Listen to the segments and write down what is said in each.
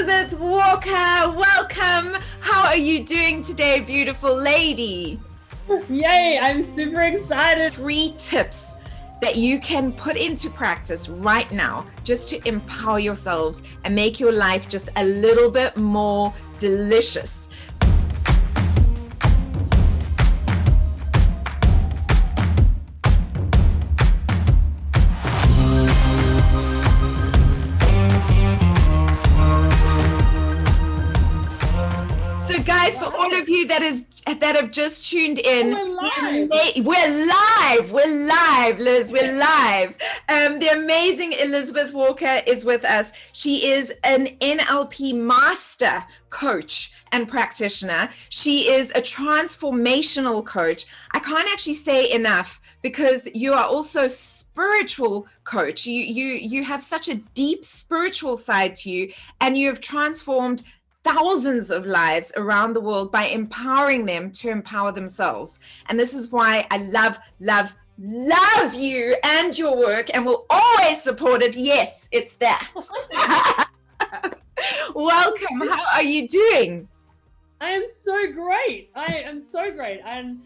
Elizabeth Walker, welcome. How are you doing today, beautiful lady? Yay, I'm super excited. 3 tips that you can put into practice right now just to empower yourselves and make your life just a little bit more delicious. Guys, for all of you that have just tuned in, we're live, Liz, we're live. The amazing Elizabeth Walker is with us. She is an NLP master coach and practitioner. She is a transformational coach. I can't actually say enough because you are also spiritual coach. You have such a deep spiritual side to you, and you have transformed thousands of lives around the world by empowering them to empower themselves. And this is why I love you and your work, and will always support it. Yes, it's that. Welcome. How are you doing? I am so great. And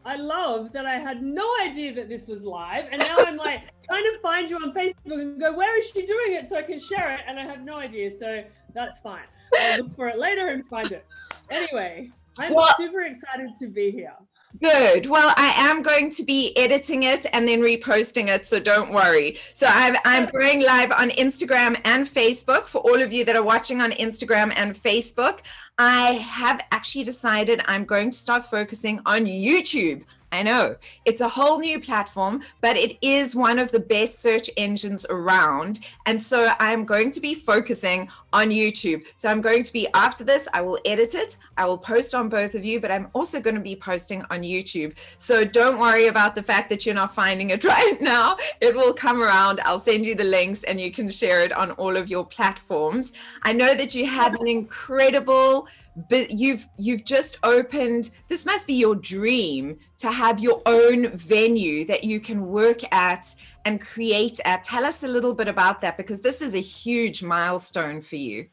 I love that I had no idea that this was live. And now I'm like trying to find you on Facebook and go, where is she doing it so I can share it? And I have no idea. So that's fine. I'll look for it later and find it. Anyway, I'm super excited to be here. Good. Well, I am going to be editing it and then reposting it, so don't worry. So I'm going live on Instagram and Facebook. For all of you that are watching on Instagram and Facebook, I have actually decided I'm going to start focusing on YouTube. I know it's a whole new platform, but it is one of the best search engines around. And so I'm going to be focusing on YouTube. So I'm going to be, after this, I will edit it. I will post on both of you, but I'm also going to be posting on YouTube. So don't worry about the fact that you're not finding it right now. It will come around. I'll send you the links and you can share it on all of your platforms. I know that you had an incredible, but you've just opened, this must be your dream, to have your own venue that you can work at and create at. Tell us a little bit about that, because this is a huge milestone for you.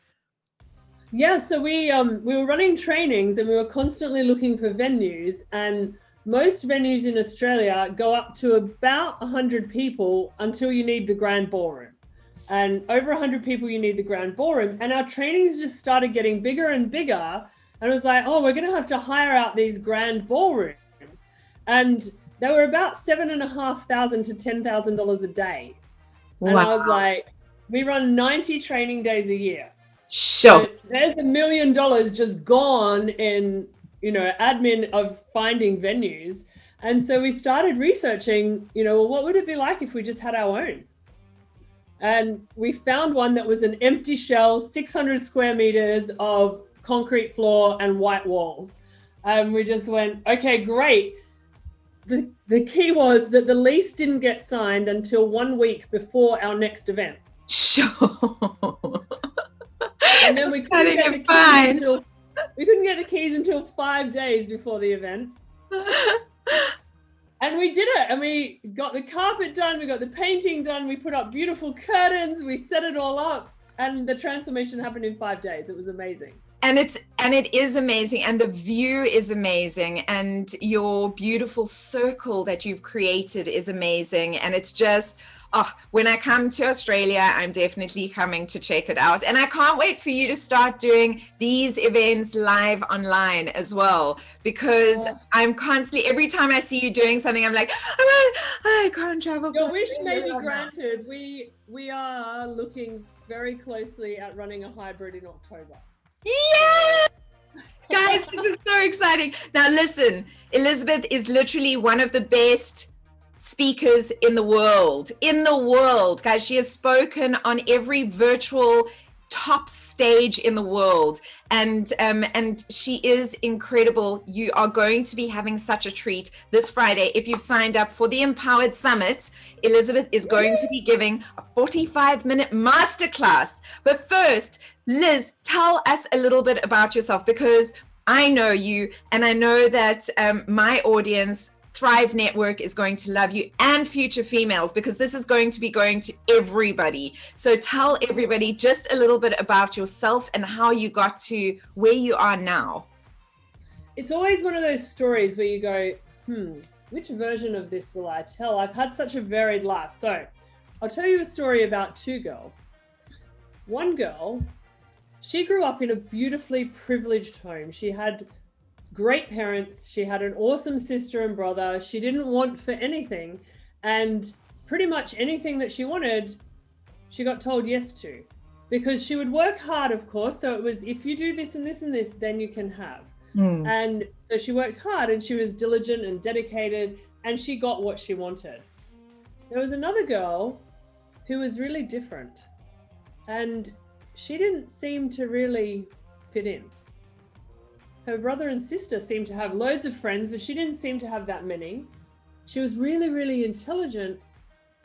Yeah, so we were running trainings and we were constantly looking for venues, and most venues in Australia go up to about 100 people until you need the grand ballroom. And over 100 people, you need the grand ballroom. And our trainings just started getting bigger and bigger. And it was like, oh, we're going to have to hire out these grand ballrooms. And they were about $7,500 to $10,000 a day. And I was like, we run 90 training days a year. Sure. So there's $1 million just gone in, admin of finding venues. And so we started researching, well, what would it be like if we just had our own? And we found one that was an empty shell, 600 square meters of concrete floor and white walls. And we just went, okay, great. The key was that the lease didn't get signed until 1 week before our next event. Sure. And then we couldn't get the keys until 5 days before the event. And we did it, and we got the carpet done, we got the painting done, we put up beautiful curtains, we set it all up, and the transformation happened in 5 days. It was amazing. And it is amazing, and the view is amazing, and your beautiful circle that you've created is amazing. And it's just, when I come to Australia, I'm definitely coming to check it out. And I can't wait for you to start doing these events live online as well, because I'm constantly, every time I see you doing something, I'm like, I can't travel. Your wish may be granted. We are looking very closely at running a hybrid in October. Yeah! Guys, this is so exciting. Now listen, Elisabeth is literally one of the best speakers in the world. Guys, she has spoken on every virtual top stage in the world, and she is incredible. You are going to be having such a treat this Friday. If you've signed up for the Empowered Summit, Elisabeth is going to be giving a 45-minute masterclass. But first, Liz, tell us a little bit about yourself, because I know you, and I know that my audience Thrive Network is going to love you, and future females, because this is going to be going to everybody. So tell everybody just a little bit about yourself and how you got to where you are now. It's always one of those stories where you go, which version of this will I tell? I've had such a varied life. So I'll tell you a story about two girls. One girl, she grew up in a beautifully privileged home. She had great parents. She had an awesome sister and brother. She didn't want for anything. And pretty much anything that she wanted, she got told yes to, because she would work hard, of course. So it was, if you do this and this and this, then you can have. And so she worked hard and she was diligent and dedicated, and she got what she wanted. There was another girl who was really different, and she didn't seem to really fit in. Her brother and sister seemed to have loads of friends, but she didn't seem to have that many. She was really, really intelligent,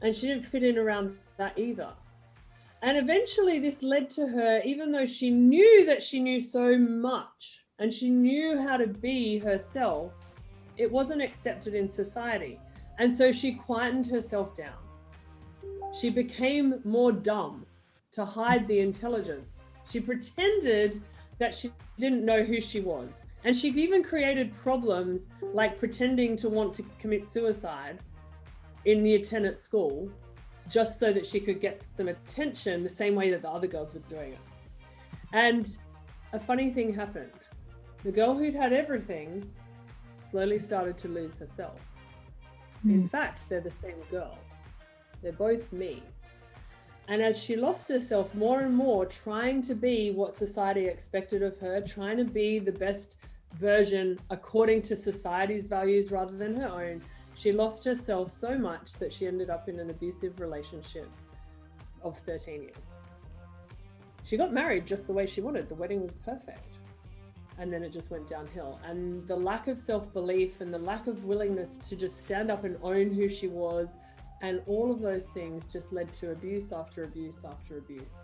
and she didn't fit in around that either. And eventually this led to her, even though she knew that she knew so much and she knew how to be herself, it wasn't accepted in society. And so she quietened herself down. She became more dumb to hide the intelligence. She pretended that she didn't know who she was. And she even created problems like pretending to want to commit suicide in year 10 at school, just so that she could get some attention the same way that the other girls were doing it. And a funny thing happened. The girl who'd had everything slowly started to lose herself. In fact, they're the same girl. They're both me. And as she lost herself more and more, trying to be what society expected of her, trying to be the best version according to society's values rather than her own, she lost herself so much that she ended up in an abusive relationship of 13 years. She got married just the way she wanted. The wedding was perfect. And then it just went downhill. And the lack of self-belief and the lack of willingness to just stand up and own who she was, and all of those things just led to abuse after abuse after abuse,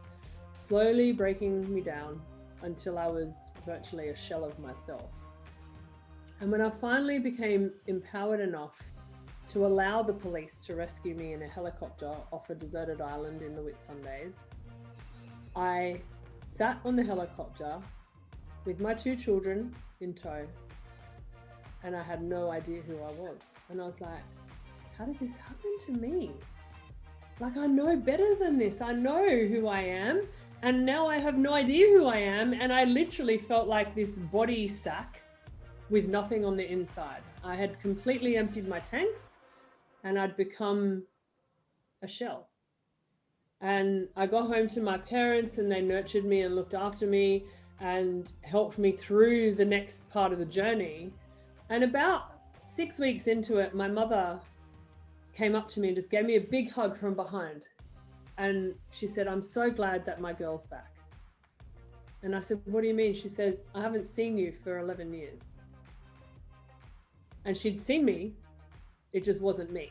slowly breaking me down until I was virtually a shell of myself. And when I finally became empowered enough to allow the police to rescue me in a helicopter off a deserted island in the Whitsundays, I sat on the helicopter with my two children in tow, and I had no idea who I was. And I was like, how did this happen to me? Like, I know better than this. I know who I am, and now I have no idea who I am. And I literally felt like this body sack with nothing on the inside. I had completely emptied my tanks and I'd become a shell. And I got home to my parents, and they nurtured me and looked after me and helped me through the next part of the journey. And about 6 weeks into it, my mother came up to me and just gave me a big hug from behind. And she said, "I'm so glad that my girl's back." And I said, "What do you mean?" She says, "I haven't seen you for 11 years. And she'd seen me, it just wasn't me.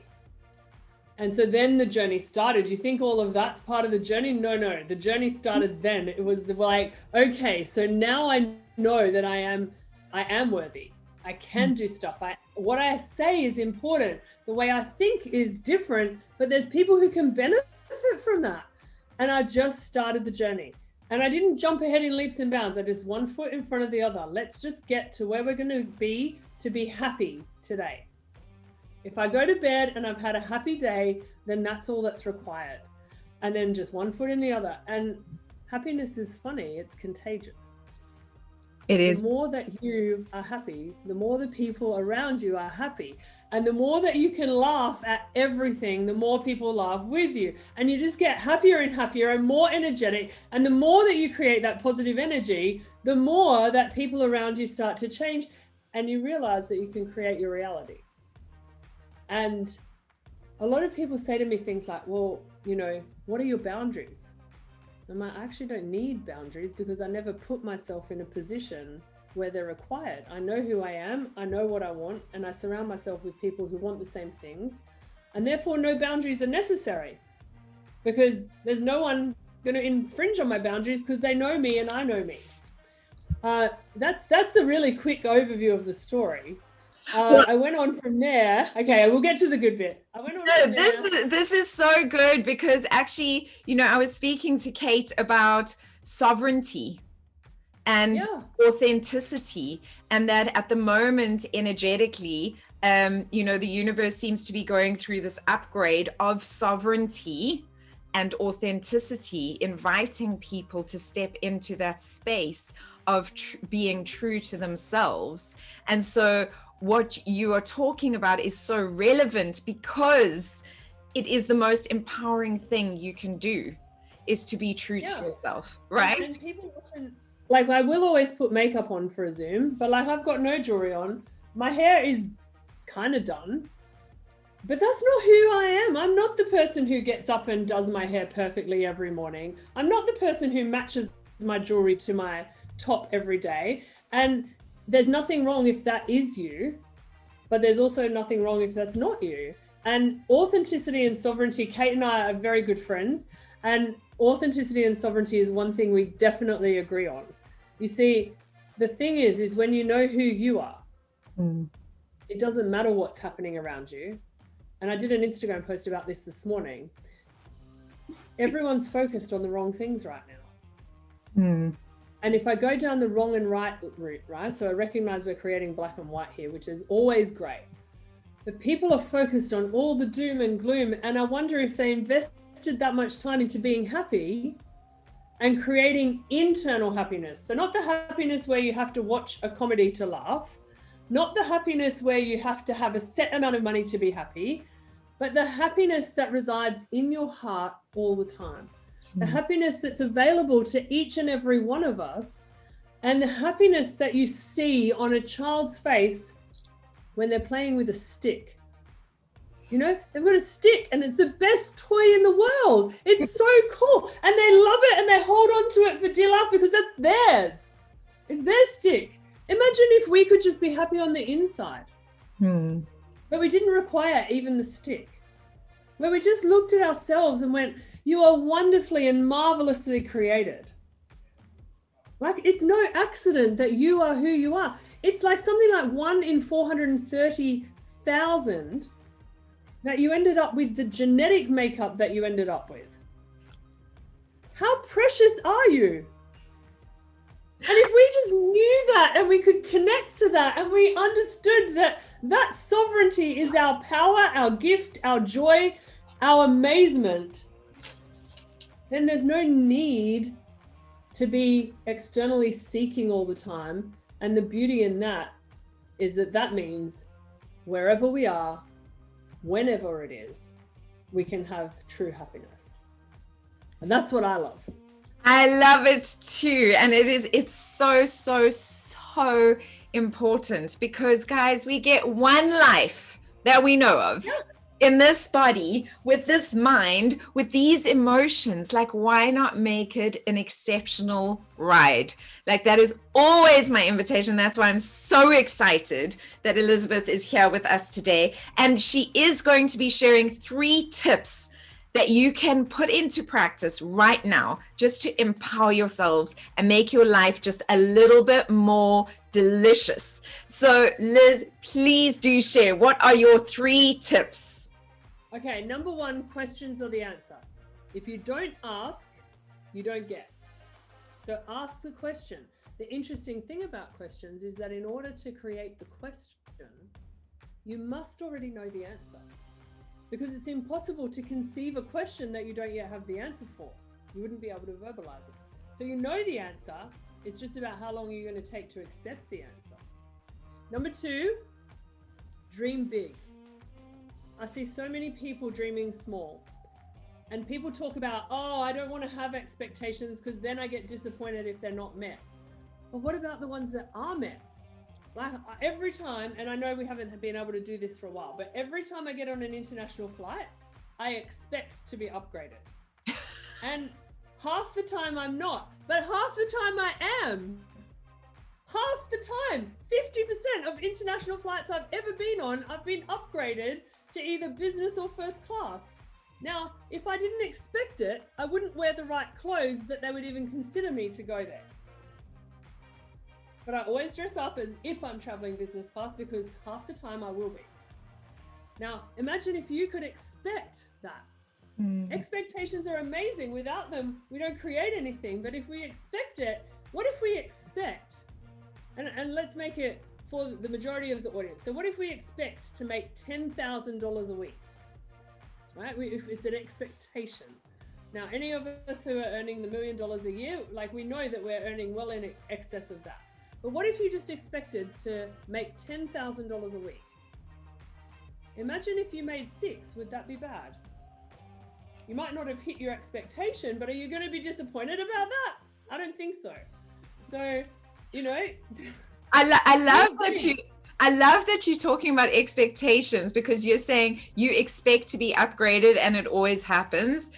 And so then the journey started. You think all of that's part of the journey? No, the journey started then. It was like, okay, so now I know that I am worthy. I can do stuff. What I say is important. The way I think is different, but there's people who can benefit from that. And I just started the journey. And I didn't jump ahead in leaps and bounds. I just one foot in front of the other. Let's just get to where we're going to be happy today. If I go to bed and I've had a happy day, then that's all that's required. And then just one foot in the other. And happiness is funny. It's contagious. It is. The more that you are happy, the more the people around you are happy. And the more that you can laugh at everything, the more people laugh with you. And you just get happier and happier and more energetic. And the more that you create that positive energy, the more that people around you start to change. And you realize that you can create your reality. And a lot of people say to me things like, well, what are your boundaries? I'm like, I actually don't need boundaries because I never put myself in a position where they're required. I know who I am, I know what I want, and I surround myself with people who want the same things. And therefore no boundaries are necessary because there's no one going to infringe on my boundaries because they know me and I know me. That's the really quick overview of the story. I went on from there. Okay, we'll get to the good bit. I went on from there. This is so good because actually, I was speaking to Kate about sovereignty and authenticity, and that at the moment, energetically, the universe seems to be going through this upgrade of sovereignty and authenticity, inviting people to step into that space of being true to themselves. And so what you are talking about is so relevant because it is the most empowering thing you can do, is to be true to yourself, right? And people often, like, I will always put makeup on for a Zoom, but like I've got no jewelry on. My hair is kind of done, but that's not who I am. I'm not the person who gets up and does my hair perfectly every morning. I'm not the person who matches my jewelry to my top every day. And there's nothing wrong if that is you, but there's also nothing wrong if that's not you. And authenticity and sovereignty, Kate and I are very good friends, and authenticity and sovereignty is one thing we definitely agree on. You see, the thing is when you know who you are, it doesn't matter what's happening around you. And I did an Instagram post about this morning. Everyone's focused on the wrong things right now. And if I go down the wrong and right route, right? So I recognize we're creating black and white here, which is always great. But people are focused on all the doom and gloom. And I wonder if they invested that much time into being happy and creating internal happiness. So not the happiness where you have to watch a comedy to laugh, not the happiness where you have to have a set amount of money to be happy, but the happiness that resides in your heart all the time. The happiness that's available to each and every one of us, and the happiness that you see on a child's face when they're playing with a stick. They've got a stick and it's the best toy in the world. It's so cool. And they love it and they hold on to it for dear life because that's theirs. It's their stick. Imagine if we could just be happy on the inside, but we didn't require even the stick, where we just looked at ourselves and went, you are wonderfully and marvelously created. Like, it's no accident that you are who you are. It's like something like 1 in 430,000 that you ended up with the genetic makeup that you ended up with. How precious are you? And if we just knew that and we could connect to that and we understood that that sovereignty is our power, our gift, our joy, our amazement, then there's no need to be externally seeking all the time. And the beauty in that is that means wherever we are, whenever it is, we can have true happiness. And that's what I love. I love it too. And it's so, so, so important because, guys, we get one life that we know of. In this body, with this mind, with these emotions. Like, why not make it an exceptional ride? Like, that is always my invitation. That's why I'm so excited that Elisabeth is here with us today. And she is going to be sharing 3 tips that you can put into practice right now just to empower yourselves and make your life just a little bit more delicious. So Liz, please do share. What are your 3 tips? Okay, number 1, questions are the answer. If you don't ask, you don't get. So ask the question. The interesting thing about questions is that in order to create the question, you must already know the answer. Because it's impossible to conceive a question that you don't yet have the answer for. You wouldn't be able to verbalize it. So you know the answer. It's just about how long you're going to take to accept the answer. Number 2, dream big. I see so many people dreaming small. And people talk about, oh, I don't want to have expectations because then I get disappointed if they're not met. But what about the ones that are met? Like every time, and I know we haven't been able to do this for a while, but every time I get on an international flight, I expect to be upgraded. And half the time I'm not, but half the time I am. Half the time, 50% of international flights I've ever been on, I've been upgraded to either business or first class. Now, if I didn't expect it, I wouldn't wear the right clothes that they would even consider me to go there. but I always dress up as if I'm traveling business class because half the time I will be. Now, imagine if you could expect that. Expectations are amazing. Without them, we don't create anything. But if we expect it, what if we expect, and let's make it for the majority of the audience. So what if we expect to make $10,000 a week, right? If it's an expectation. Now, any of us who are earning the $1 million a year, like we know that we're earning well in excess of that. But what if you just expected to make $10,000 a week? Imagine if you made 6, would that be bad? You might not have hit your expectation, but are you going to be disappointed about that? I don't think so. So, you know, I love that you're talking about expectations, because you're saying you expect to be upgraded and it always happens.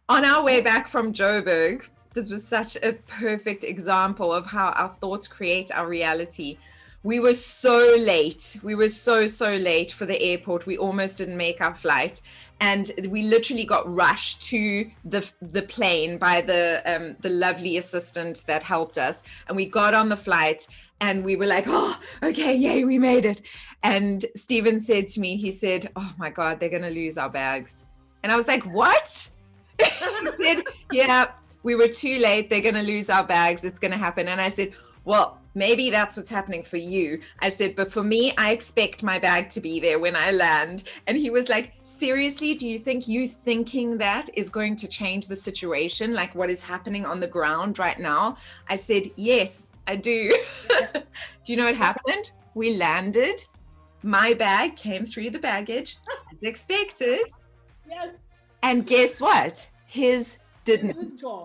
On our way back from Joburg, this was such a perfect example of how our thoughts create our reality. We were so late. We were so late for the airport. We almost didn't make our flight. And we literally got rushed to the plane by the lovely assistant that helped us. And we got on the flight and we were like, oh, okay, yay, we made it. And Stephen said to me, he said, oh my God, they're going to lose our bags. And I was like, what? He said, yeah, we were too late. They're going to lose our bags. It's going to happen. And I said, well, maybe that's what's happening for you. I said, but for me, I expect my bag to be there when I land. And he was like, seriously, do you think you thinking that is going to change the situation? Like what is happening on the ground right now? I said, yes, I do. Do you know what happened? We landed. My bag came through the baggage as expected. Yes. And guess what? His didn't. It was gone.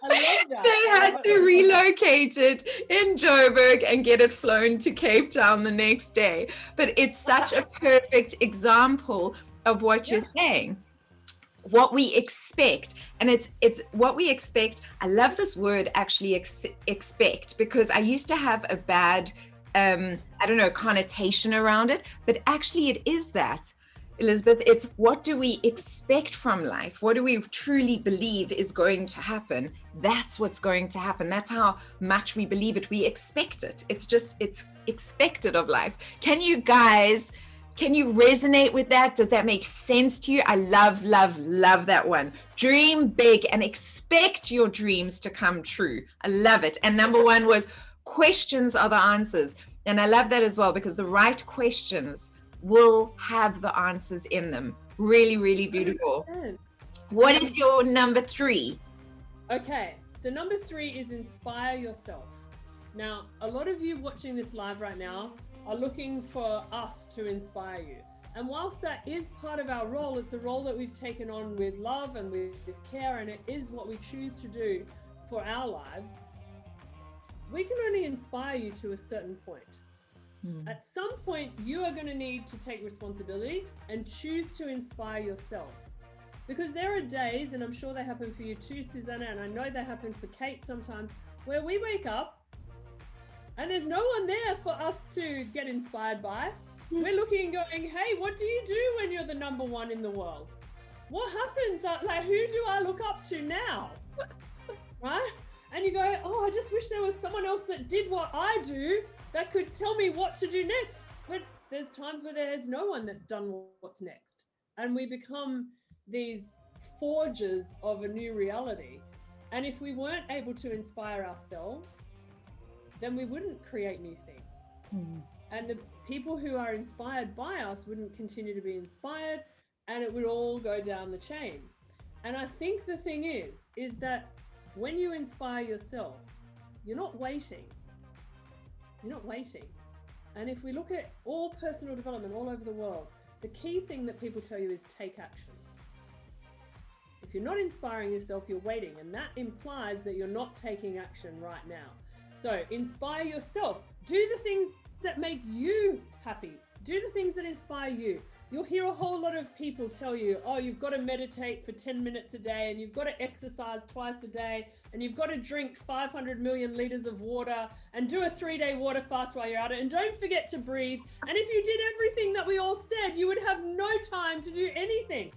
I love that. They had to relocate it in Joburg and get it flown to Cape Town the next day. But it's such a perfect example of what you're saying. What we expect, and it's what we expect. I love this word actually, expect, because I used to have a bad connotation around it, but actually it is that. Elisabeth, it's what do we expect from life? What do we truly believe is going to happen? That's what's going to happen. That's how much we believe it. We expect it. It's expected of life. Can you resonate with that? Does that make sense to you? I love that one. Dream big and expect your dreams to come true. I love it. And number 1 was questions are the answers. And I love that as well, because the right questions will have the answers in them. Really, really beautiful. 100%. What is your number 3? Okay, so number 3 is inspire yourself. Now, a lot of you watching this live right now are looking for us to inspire you. And whilst that is part of our role, it's a role that we've taken on with love and with care, and it is what we choose to do for our lives. We can only inspire you to a certain point. At some point, you are going to need to take responsibility and choose to inspire yourself. Because there are days, and I'm sure they happen for you too, Susana, and I know they happen for Kate sometimes, where we wake up and there's no one there for us to get inspired by. We're looking and going, hey, what do you do when you're the number 1 in the world? What happens? Like, who do I look up to now? Right? And you go, oh, I just wish there was someone else that did what I do that could tell me what to do next. But there's times where there's no one that's done what's next. And we become these forgers of a new reality. And if we weren't able to inspire ourselves, then we wouldn't create new things. And the people who are inspired by us wouldn't continue to be inspired, and it would all go down the chain. And I think the thing is that when you inspire yourself, you're not waiting. You're not waiting. And if we look at all personal development all over the world, the key thing that people tell you is take action. If you're not inspiring yourself, you're waiting. And that implies that you're not taking action right now. So inspire yourself. Do the things that make you happy. Do the things that inspire you. You'll hear a whole lot of people tell you, oh, you've got to meditate for 10 minutes a day, and you've got to exercise twice a day, and you've got to drink 500 million liters of water, and do a 3-day water fast while you're at it, and don't forget to breathe. And if you did everything that we all said, you would have no time to do anything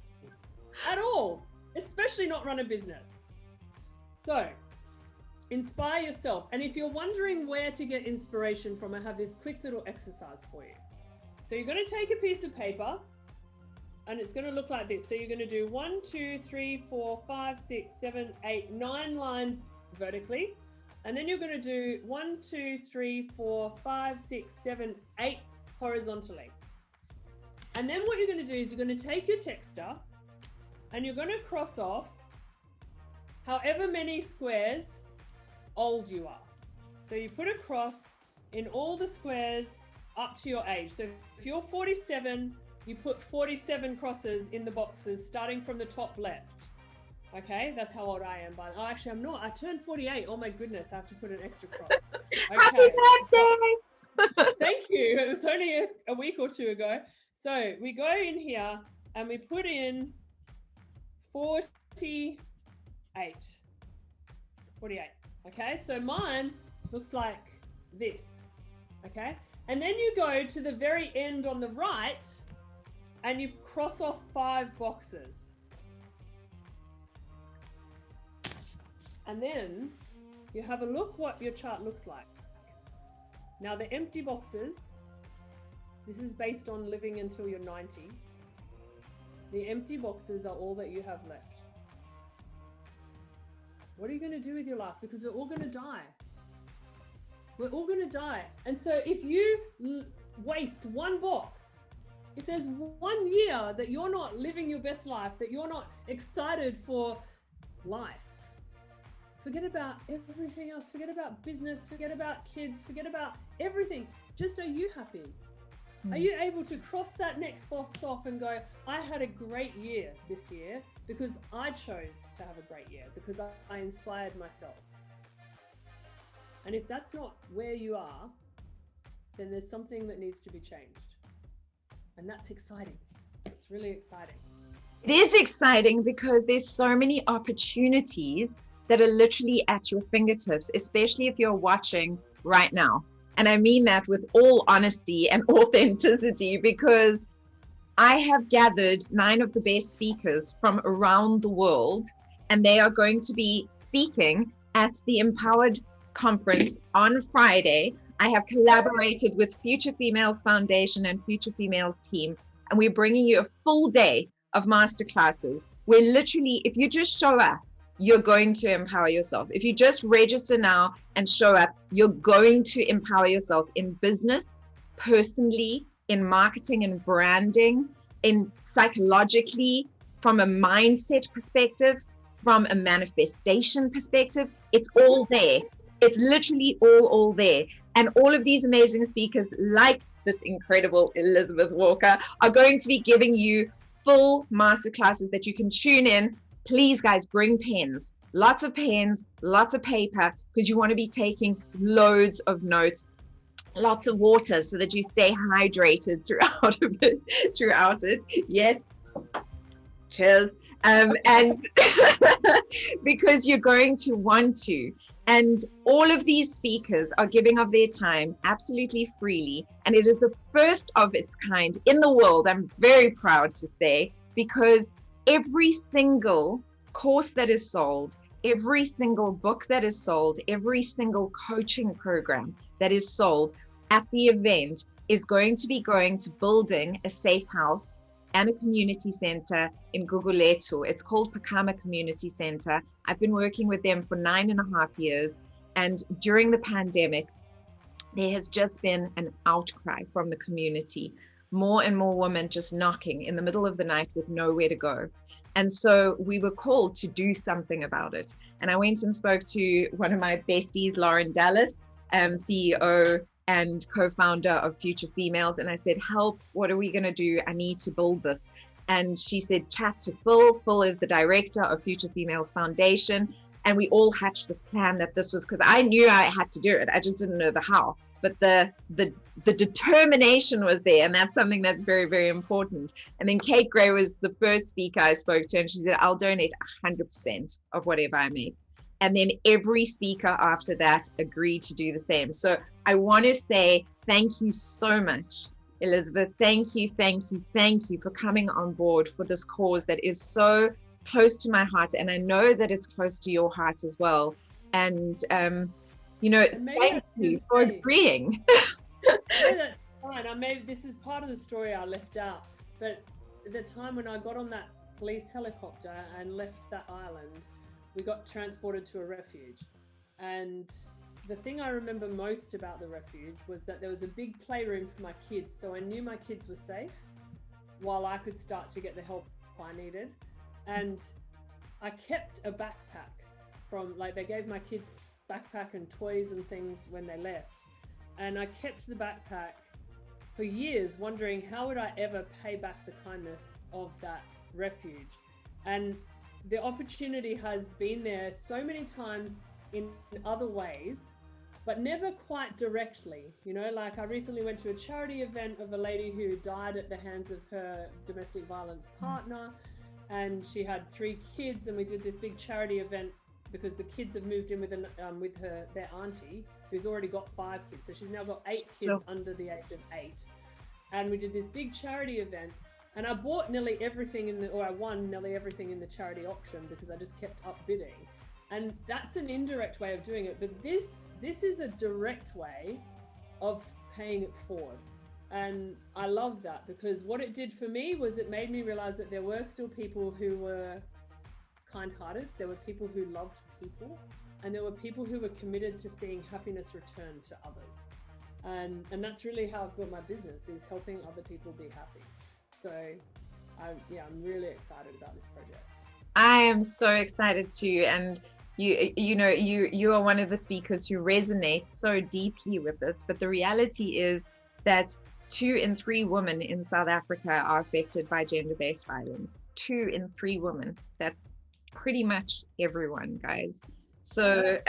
at all, especially not run a business. So inspire yourself. And if you're wondering where to get inspiration from, I have this quick little exercise for you. So you're going to take a piece of paper and it's going to look like this. So you're going to do 1, 2, 3, 4, 5, 6, 7, 8, 9 lines vertically. And then you're going to do 1, 2, 3, 4, 5, 6, 7, 8 horizontally. And then what you're going to do is you're going to take your texter and you're going to cross off however many squares old you are. So you put a cross in all the squares up to your age. So if you're 47, you put 47 crosses in the boxes starting from the top left. Okay, that's how old I am. But oh, actually, I'm not. I turned 48. Oh my goodness, I have to put an extra cross. Okay. Happy birthday! Thank you. It was only a week or two ago. So we go in here and we put in 48. 48. Okay, so mine looks like this. Okay, and then you go to the very end on the right and you cross off 5 boxes. And then you have a look what your chart looks like. Now the empty boxes, this is based on living until you're 90. The empty boxes are all that you have left. What are you going to do with your life? Because we're all going to die. We're all going to die. And so if you waste one box, if there's 1 year that you're not living your best life, that you're not excited for life, forget about everything else. Forget about business. Forget about kids. Forget about everything. Just, are you happy? Are you able to cross that next box off and go, I had a great year this year because I chose to have a great year, because I inspired myself. And if that's not where you are, then there's something that needs to be changed. And that's exciting. It's really exciting. It is exciting because there's so many opportunities that are literally at your fingertips, especially if you're watching right now. And I mean that with all honesty and authenticity, because I have gathered 9 of the best speakers from around the world, and they are going to be speaking at the Empowered conference on Friday. I have collaborated with Future Females Foundation and Future Females team, and we're bringing you a full day of masterclasses where literally, if you just show up, you're going to empower yourself. If you just register now and show up, you're going to empower yourself in business, personally, in marketing and branding, in psychologically, from a mindset perspective, from a manifestation perspective. It's all there. It's literally all there. And all of these amazing speakers, like this incredible Elizabeth Walker, are going to be giving you full masterclasses that you can tune in. Please, guys, bring pens, lots of pens, lots of paper, because you want to be taking loads of notes, lots of water so that you stay hydrated throughout it. Yes. Cheers. And because you're going to want to. And all of these speakers are giving of their time absolutely freely. And it is the first of its kind in the world, I'm very proud to say, because every single course that is sold, every single book that is sold, every single coaching program that is sold at the event is going to be going to building a safe house and a community center in Gugulethu. It's called Pakama Community Center. I've been working with them for 9.5 years. And during the pandemic, there has just been an outcry from the community. More and more women just knocking in the middle of the night with nowhere to go. And so we were called to do something about it. And I went and spoke to one of my besties, Lauren Dallas, CEO and co-founder of Future Females. And I said, help, what are we going to do? I need to build this. And she said, chat to Phil. Phil is the director of Future Females Foundation. And we all hatched this plan that this was, because I knew I had to do it. I just didn't know the how. But the determination was there. And that's something that's very, very important. And then Kate Gray was the first speaker I spoke to. And she said, I'll donate 100% of whatever I make. And then every speaker after that agreed to do the same. So I want to say thank you so much, Elizabeth. Thank you for coming on board for this cause that is so close to my heart. And I know that it's close to your heart as well. And, thank I you can for say- agreeing. No, that's fine. This is part of the story I left out. But the time when I got on that police helicopter and left that island, we got transported to a refuge. And the thing I remember most about the refuge was that there was a big playroom for my kids. So I knew my kids were safe while I could start to get the help I needed. And I kept a backpack from, like, they gave my kids backpack and toys and things when they left. And I kept the backpack for years, wondering how would I ever pay back the kindness of that refuge. And the opportunity has been there so many times in other ways, but never quite directly. Like I recently went to a charity event of a lady who died at the hands of her domestic violence partner, and she had 3 kids, and we did this big charity event because the kids have moved in with their auntie who's already got 5 kids. So she's now got 8 kids under the age of 8. And we did this big charity event, and I bought nearly everything I won nearly everything in the charity auction because I just kept up bidding. And that's an indirect way of doing it. But this is a direct way of paying it forward. And I love that, because what it did for me was it made me realize that there were still people who were kind-hearted. There were people who loved people, and there were people who were committed to seeing happiness return to others. And that's really how I've built my business, is helping other people be happy. So I'm really excited about this project. I am so excited too. And you are one of the speakers who resonate so deeply with this. But the reality is that 2 in 3 women in South Africa are affected by gender-based violence. 2 in 3 women. That's pretty much everyone, guys. So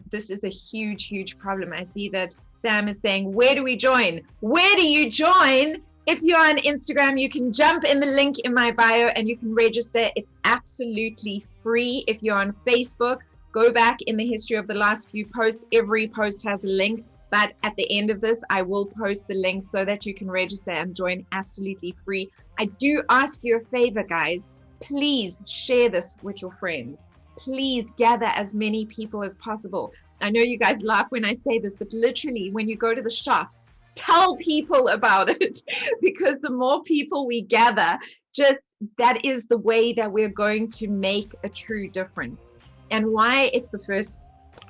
this is a huge, huge problem. I see that Sam is saying, where do we join? Where do you join? If you're on Instagram, you can jump in the link in my bio and you can register. It's absolutely free. If you're on Facebook, go back in the history of the last few posts. Every post has a link. But at the end of this, I will post the link so that you can register and join absolutely free. I do ask you a favor, guys. Please share this with your friends. Please gather as many people as possible. I know you guys laugh when I say this, but literally when you go to the shops, tell people about it, because the more people we gather, just that is the way that we're going to make a true difference. And why it's the first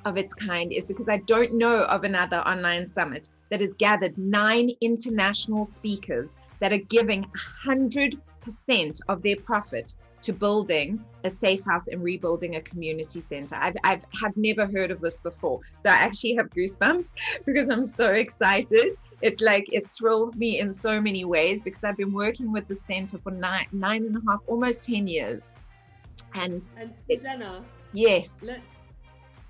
of its kind is because I don't know of another online summit that has gathered 9 international speakers that are giving 100% of their profit to building a safe house and rebuilding a community center. I have never heard of this before. So I actually have goosebumps because I'm so excited. It thrills me in so many ways, because I've been working with the center for 9.5, almost 10 years. And Susana, yes.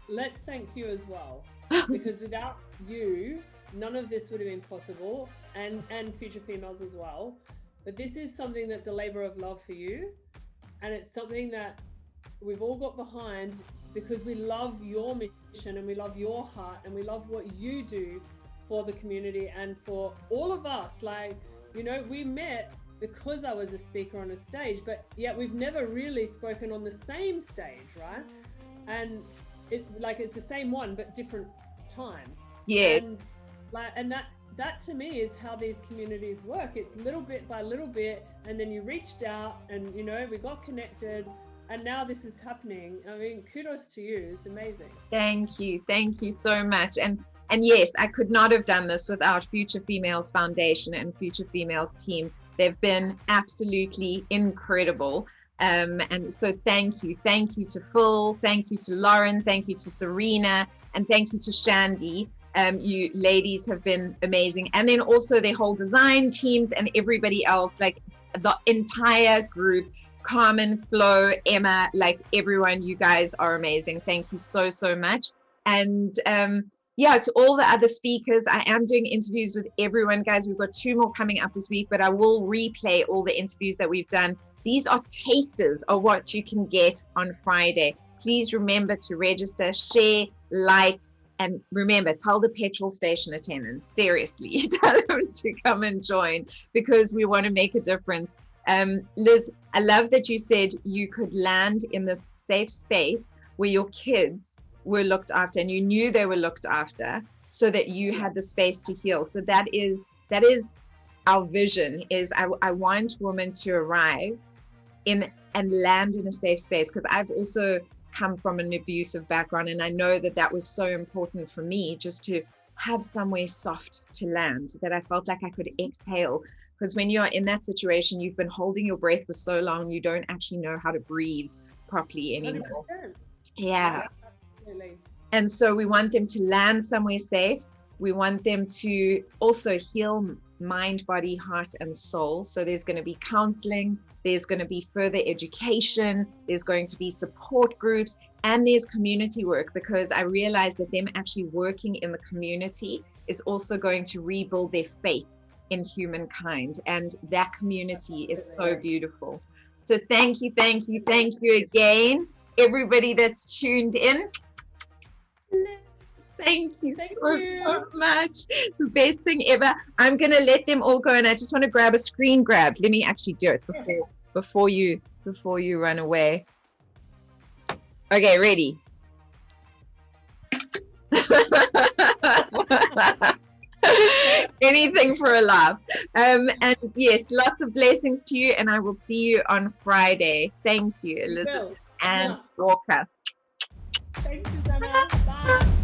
Let's thank you as well, because without you, none of this would have been possible, and Future Females as well. But this is something that's a labor of love for you. And it's something that we've all got behind because we love your mission and we love your heart and we love what you do for the community and for all of us. Like, we met because I was a speaker on a stage, but yet we've never really spoken on the same stage, right? And it's the same one, but different times. Yeah. And that to me is how these communities work. It's little bit by little bit, and then you reached out and we got connected, and now this is happening. I mean, kudos to you. It's amazing. Thank you so much. And yes, I could not have done this without Future Females Foundation and Future Females team. They've been absolutely incredible. And so thank you to Phil, thank you to Lauren, thank you to Serena, and thank you to Shandy. You ladies have been amazing. And then also their whole design teams and everybody else, like the entire group, Carmen, Flo, Emma, like everyone, you guys are amazing. Thank you so much. And to all the other speakers, I am doing interviews with everyone, guys. We've got 2 more coming up this week, but I will replay all the interviews that we've done. These are tasters of what you can get on Friday. Please remember to register, share, like, and remember, tell the petrol station attendants, seriously, tell them to come and join, because we want to make a difference. Liz, I love that you said you could land in this safe space where your kids were looked after, and you knew they were looked after, so that you had the space to heal. So that is our vision. Is I want women to arrive in and land in a safe space, because I've also come from an abusive background, and I know that that was so important for me, just to have somewhere soft to land, that I felt like I could exhale. Because when you're in that situation, you've been holding your breath for so long, you don't actually know how to breathe properly anymore. 100%. Yeah. Absolutely. And so we want them to land somewhere safe. We want them to also heal mind, body, heart, and soul. So there's going to be counseling, there's going to be further education, there's going to be support groups, and there's community work, because I realized that them actually working in the community is also going to rebuild their faith in humankind. And that community is so beautiful. So thank you again, everybody that's tuned in. Thank you so much. The best thing ever. I'm going to let them all go, and I just want to grab a screen grab. Let me actually do it before you run away. Okay, ready. Anything for a laugh. And yes, lots of blessings to you, and I will see you on Friday. Thank you, Elizabeth and Walker. Thanks, Susanna. Bye.